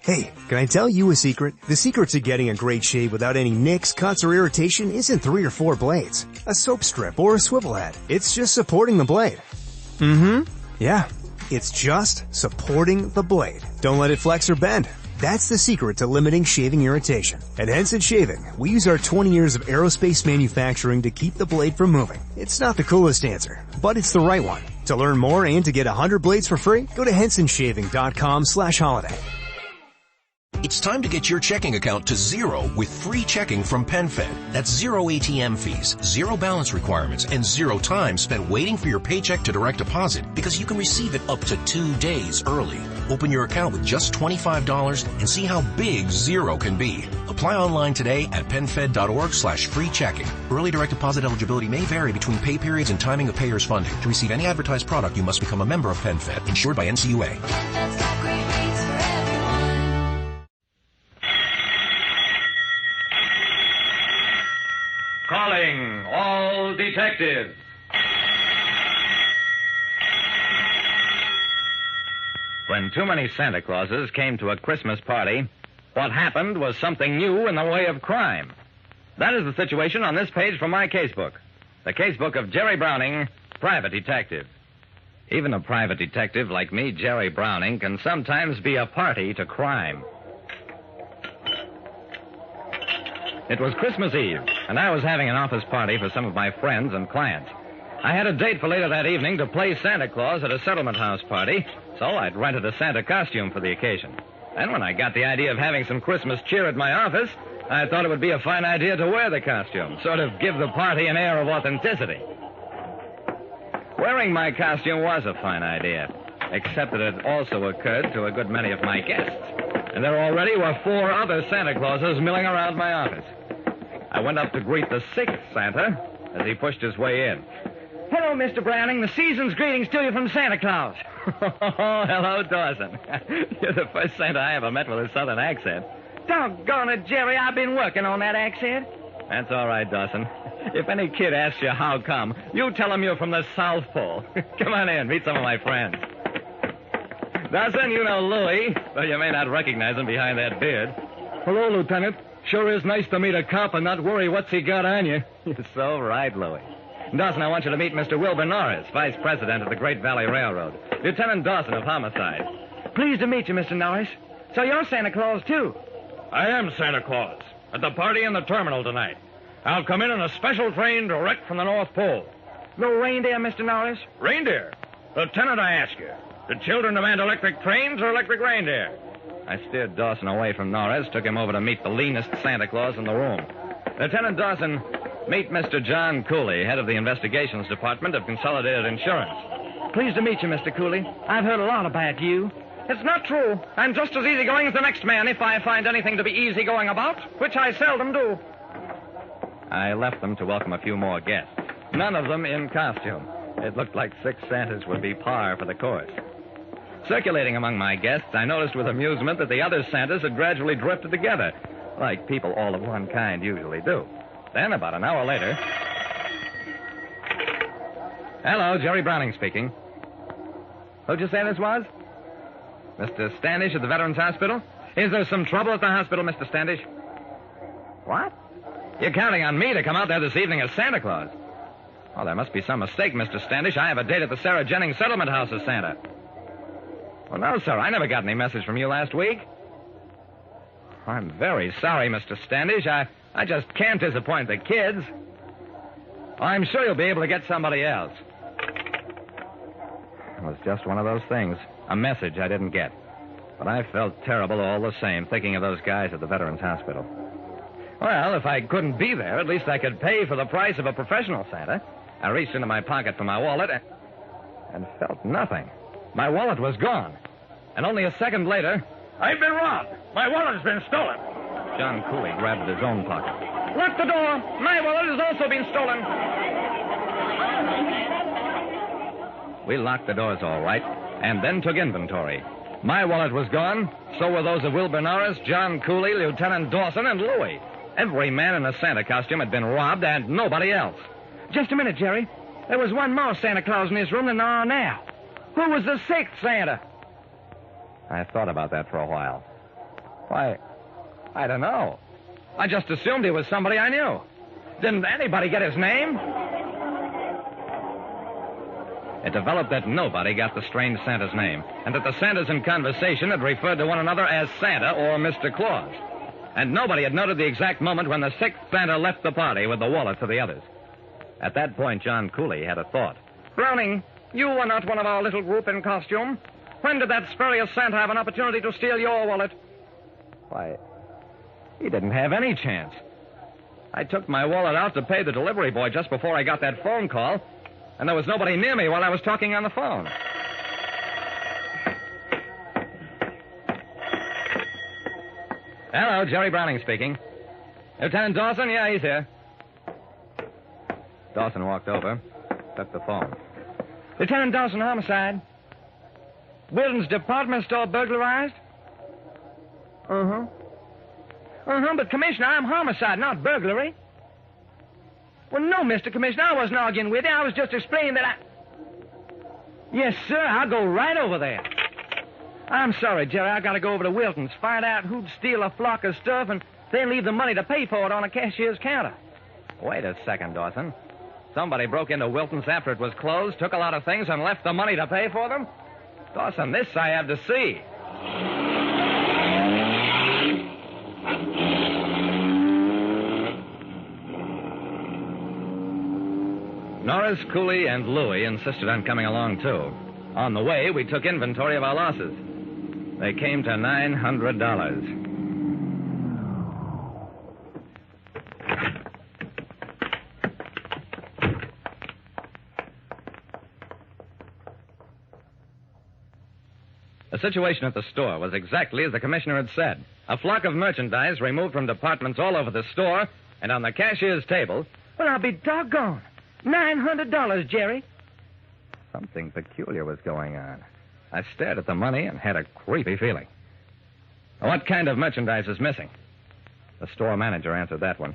Hey, can I tell you a secret? The secret to getting a great shave without any nicks, cuts, or irritation isn't 3 or 4 blades, a soap strip, or a swivel head. It's just supporting the blade. Yeah, it's just supporting the blade. Don't let it flex or bend. That's the secret to limiting shaving irritation. At Henson Shaving, we use our 20 years of aerospace manufacturing to keep the blade from moving. It's not the coolest answer, but it's the right one. To learn more and to get 100 blades for free, go to hensonshaving.com/holiday. It's time to get your checking account to zero with free checking from PenFed. That's zero ATM fees, zero balance requirements, and zero time spent waiting for your paycheck to direct deposit because you can receive it up to 2 days early. Open your account with just $25 and see how big zero can be. Apply online today at PenFed.org/free checking. Early direct deposit eligibility may vary between pay periods and timing of payers' funding. To receive any advertised product, you must become a member of PenFed, insured by NCUA. That's got great rates for everyone. Calling all detectives. When too many Santa Clauses came to a Christmas party, what happened was something new in the way of crime. That is the situation on this page from my casebook. The casebook of Jerry Browning, private detective. Even a private detective like me, Jerry Browning, can sometimes be a party to crime. It was Christmas Eve, and I was having an office party for some of my friends and clients. I had a date for later that evening to play Santa Claus at a settlement house party, so I'd rented a Santa costume for the occasion. And when I got the idea of having some Christmas cheer at my office, I thought it would be a fine idea to wear the costume, sort of give the party an air of authenticity. Wearing my costume was a fine idea, except that it also occurred to a good many of my guests. And there already were 4 other Santa Clauses milling around my office. I went up to greet the 6th Santa as he pushed his way in. Hello, Mr. Browning. The season's greetings to you from Santa Claus. Hello, Dawson. You're the first Santa I ever met with a southern accent. Doggone it, Jerry. I've been working on that accent. That's all right, Dawson. If any kid asks you how come, you tell him you're from the South Pole. Come on in, meet some of my friends. Dawson, you know Louie, though you may not recognize him behind that beard. Hello, Lieutenant. Sure is nice to meet a cop and not worry what's he got on you. You're so right, Louie. Dawson, I want you to meet Mr. Wilbur Norris, Vice President of the Great Valley Railroad. Lieutenant Dawson of Homicide. Pleased to meet you, Mr. Norris. So you're Santa Claus, too? I am Santa Claus. At the party in the terminal tonight. I'll come in a special train direct from the North Pole. No reindeer, Mr. Norris? Reindeer? Lieutenant, I ask you. Do children demand electric trains or electric reindeer? I steered Dawson away from Norris, took him over to meet the leanest Santa Claus in the room. Lieutenant Dawson, meet Mr. John Cooley, head of the Investigations Department of Consolidated Insurance. Pleased to meet you, Mr. Cooley. I've heard a lot about you. It's not true. I'm just as easygoing as the next man if I find anything to be easygoing about, which I seldom do. I left them to welcome a few more guests, none of them in costume. It looked like 6 Santas would be par for the course. Circulating among my guests, I noticed with amusement that the other Santas had gradually drifted together, like people all of one kind usually do. Then, about an hour later... Hello, Jerry Browning speaking. Who'd you say this was? Mr. Standish at the Veterans Hospital? Is there some trouble at the hospital, Mr. Standish? What? You're counting on me to come out there this evening as Santa Claus. Oh, there must be some mistake, Mr. Standish. I have a date at the Sarah Jennings Settlement House as Santa. Well, no, sir. I never got any message from you last week. I'm very sorry, Mr. Standish. I just can't disappoint the kids. I'm sure you'll be able to get somebody else. It was just one of those things. A message I didn't get. But I felt terrible all the same, thinking of those guys at the Veterans Hospital. Well, if I couldn't be there, at least I could pay for the price of a professional Santa. I reached into my pocket for my wallet and felt nothing. My wallet was gone. And only a second later... I've been robbed. My wallet has been stolen. John Cooley grabbed at his own pocket. Lock the door. My wallet has also been stolen. We locked the doors all right, and then took inventory. My wallet was gone, so were those of Wilbur Norris, John Cooley, Lieutenant Dawson, and Louie. Every man in a Santa costume had been robbed, and nobody else. Just a minute, Jerry. There was one more Santa Claus in this room than there are now. Who was the 6th Santa? I thought about that for a while. Why, I don't know. I just assumed he was somebody I knew. Didn't anybody get his name? It developed that nobody got the strange Santa's name, and that the Santas in conversation had referred to one another as Santa or Mr. Claus. And nobody had noted the exact moment when the sixth Santa left the party with the wallet to the others. At that point, John Cooley had a thought. Browning, you were not one of our little group in costume. When did that spurious Santa have an opportunity to steal your wallet? Why, he didn't have any chance. I took my wallet out to pay the delivery boy just before I got that phone call, and there was nobody near me while I was talking on the phone. Hello, Jerry Browning speaking. Lieutenant Dawson? Yeah, he's here. Dawson walked over, took the phone. Lieutenant Dawson, homicide. Wilton's department store burglarized? But, Commissioner, I'm homicide, not burglary. Well, no, Mr. Commissioner, I wasn't arguing with you. I was just explaining that I... Yes, sir, I'll go right over there. I'm sorry, Jerry. I got to go over to Wilton's, find out who'd steal a flock of stuff, and then leave the money to pay for it on a cashier's counter. Wait a second, Dawson. Somebody broke into Wilton's after it was closed, took a lot of things, and left the money to pay for them? Dawson, this I have to see. Norris, Cooley, and Louie insisted on coming along, too. On the way, we took inventory of our losses. They came to $900. The situation at the store was exactly as the commissioner had said. A flock of merchandise removed from departments all over the store, and on the cashier's table... Well, I'll be doggone. $900, Jerry. Something peculiar was going on. I stared at the money and had a creepy feeling. What kind of merchandise is missing? The store manager answered that one.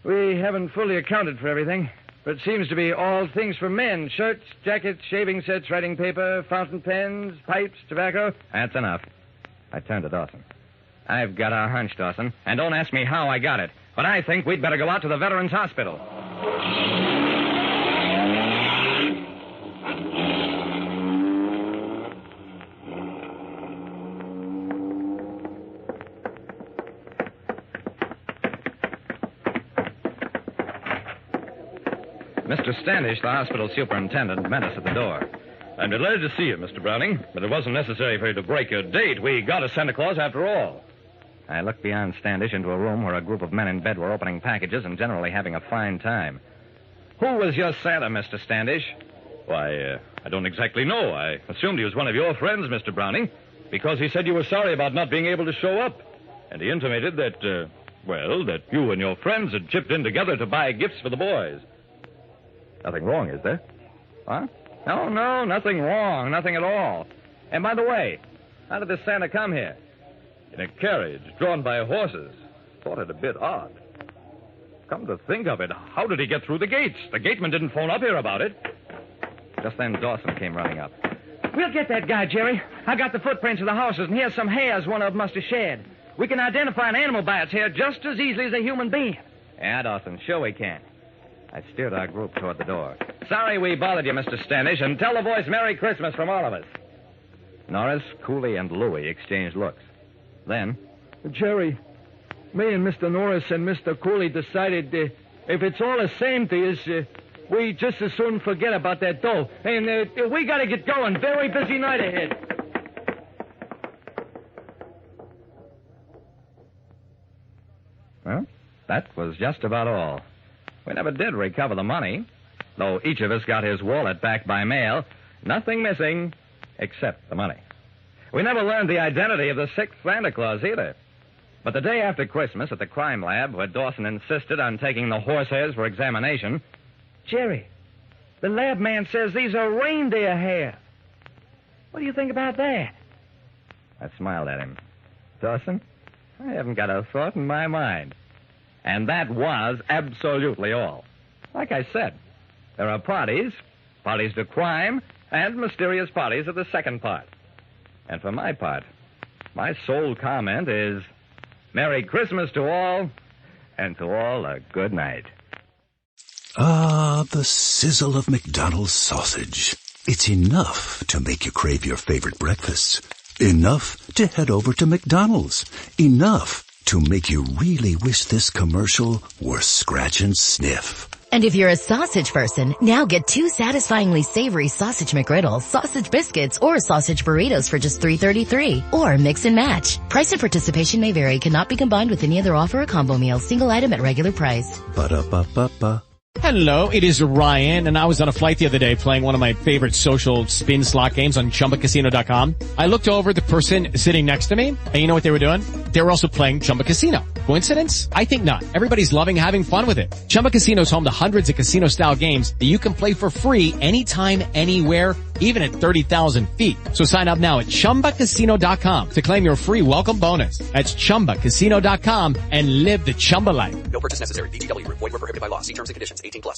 We haven't fully accounted for everything, but it seems to be all things for men. Shirts, jackets, shaving sets, writing paper, fountain pens, pipes, tobacco. That's enough. I turned to Dawson. I've got a hunch, Dawson, and don't ask me how I got it, but I think we'd better go out to the Veterans Hospital. Mr. Standish, the hospital superintendent, met us at the door. I'm delighted to see you, Mr. Browning, but it wasn't necessary for you to break your date. We got a Santa Claus after all. I looked beyond Standish into a room where a group of men in bed were opening packages and generally having a fine time. Who was your Santa, Mr. Standish? Why, I don't exactly know. I assumed he was one of your friends, Mr. Browning, because he said you were sorry about not being able to show up. And he intimated that, that you and your friends had chipped in together to buy gifts for the boys. Nothing wrong, is there? Huh? No, nothing wrong. Nothing at all. And by the way, how did this Santa come here? In a carriage drawn by horses. Thought it a bit odd. Come to think of it, how did he get through the gates? The gateman didn't phone up here about it. Just then Dawson came running up. We'll get that guy, Jerry. I got the footprints of the horses, and here's some hairs one of them must have shed. We can identify an animal by its hair just as easily as a human being. Yeah, Dawson, sure we can. I steered our group toward the door. Sorry we bothered you, Mr. Standish, and tell the boys Merry Christmas from all of us. Norris, Cooley, and Louie exchanged looks. Then... Jerry, me and Mr. Norris and Mr. Cooley decided if it's all the same to us, we just as soon forget about that dough. And we got to get going. Very busy night ahead. Well, that was just about all. We never did recover the money. Though each of us got his wallet back by mail, nothing missing except the money. We never learned the identity of the sixth Santa Claus either. But the day after Christmas at the crime lab, where Dawson insisted on taking the horsehairs for examination... Jerry, the lab man says these are reindeer hair. What do you think about that? I smiled at him. Dawson, I haven't got a thought in my mind. And that was absolutely all. Like I said, there are parties to crime, and mysterious parties are the second part. And for my part, my sole comment is Merry Christmas to all, and to all a good night. Ah, the sizzle of McDonald's sausage. It's enough to make you crave your favorite breakfasts. Enough to head over to McDonald's. Enough to make you really wish this commercial were scratch and sniff. And if you're a sausage person, now get 2 satisfyingly savory sausage McGriddles, sausage biscuits, or sausage burritos for just $3.33. Or mix and match. Price and participation may vary. Cannot be combined with any other offer or combo meal. Single item at regular price. Ba-da-ba-ba-ba. Hello, it is Ryan, and I was on a flight the other day playing one of my favorite social spin slot games on ChumbaCasino.com. I looked over at the person sitting next to me, and you know what they were doing? They were also playing Chumba Casino. Coincidence? I think not. Everybody's loving having fun with it. Chumba Casino is home to hundreds of casino-style games that you can play for free anytime, anywhere, even at 30,000 feet. So sign up now at ChumbaCasino.com to claim your free welcome bonus. That's ChumbaCasino.com and live the Chumba life. No purchase necessary. VGW. Void where prohibited by law. See terms and conditions. 18+.